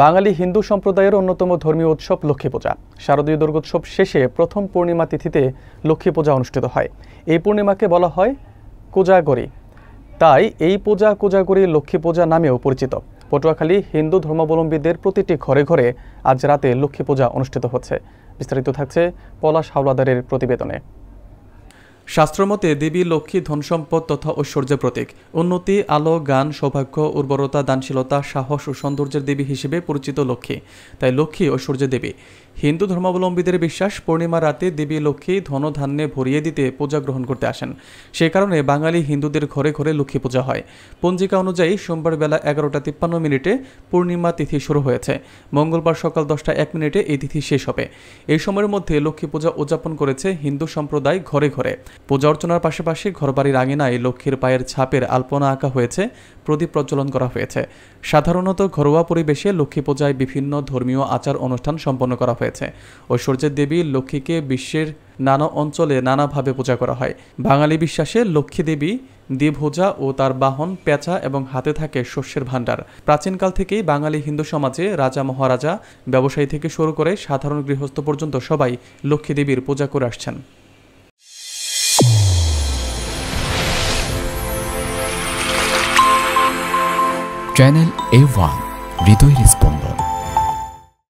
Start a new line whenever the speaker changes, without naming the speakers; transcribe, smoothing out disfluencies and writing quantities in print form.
বাঙালি হিন্দু সম্প্রদায়ের অন্যতম ধর্মীয় উৎসব লক্ষ্মী পূজা। শারদীয় দুর্গোৎসব শেষে প্রথম পূর্ণিমা তিথিতে লক্ষ্মী পূজা অনুষ্ঠিত হয়। এই পূর্ণিমাকে বলা হয় কোজাগরী, তাই এই পূজা কোজাগরী লক্ষ্মী পূজা নামেও পরিচিত। পটুয়াখালী হিন্দু ধর্মাবলম্বীদের প্রতিটি ঘরে ঘরে আজ রাতে লক্ষ্মী পূজা অনুষ্ঠিত হচ্ছে। বিস্তারিত থাকছে পলাশ হাওলাদারের প্রতিবেদনে। শাস্ত্রমতে দেবী লক্ষ্মী ধনসম্পদ তথা ঐশ্বর্যের প্রতীক, উন্নতি, আলো, গান, সৌভাগ্য, উর্বরতা, দানশীলতা, সাহস ও সৌন্দর্যের দেবী হিসেবে পরিচিত লক্ষ্মী। তাই লক্ষ্মী ঐশ্বর্যের দেবী। হিন্দু ধর্মাবলম্বীদের বিশ্বাস, পূর্ণিমা রাতে দেবী লক্ষ্মী ধনধান্যে ভরিয়ে দিতে পূজা গ্রহণ করতে আসেন। সে কারণে বাঙালি হিন্দুদের ঘরে ঘরে লক্ষ্মী পূজা হয়। পঞ্জিকা অনুযায়ী সোমবার বেলা 11:53 পূর্ণিমা তিথি শুরু হয়েছে। মঙ্গলবার সকাল 10:01 এই তিথি শেষ হবে। এই সময়ের মধ্যে লক্ষ্মী পূজা উদযাপন করেছে হিন্দু সম্প্রদায় ঘরে ঘরে। পূজা অর্চনার পাশাপাশি ঘরবাড়ির আঙিনায় লক্ষ্মীর পায়ের ছাপের আলপনা আঁকা হয়েছে, প্রদীপ প্রজ্বলন করা হয়েছে। সাধারণত ঘরোয়া পরিবেশে লক্ষ্মী পূজায় বিভিন্ন ধর্মীয় আচার অনুষ্ঠান সম্পন্ন করা হয়েছে। ঐশ্বর্যের দেবী লক্ষ্মীকে বিশ্বের নানা অঞ্চলে নানাভাবে পূজা করা হয়। বাঙালি বিশ্বাসে লক্ষ্মী দেবী দ্বিভুজা ও তার বাহন পেঁচা এবং হাতে থাকে শস্যের ভাণ্ডার। প্রাচীনকাল থেকেই বাঙালি হিন্দু সমাজে রাজা, মহারাজা, ব্যবসায়ী থেকে শুরু করে সাধারণ গৃহস্থ পর্যন্ত সবাই লক্ষ্মী দেবীর পূজা করে আসছেন।
চ্যানেল A1 হৃদয়ের স্পন্দন।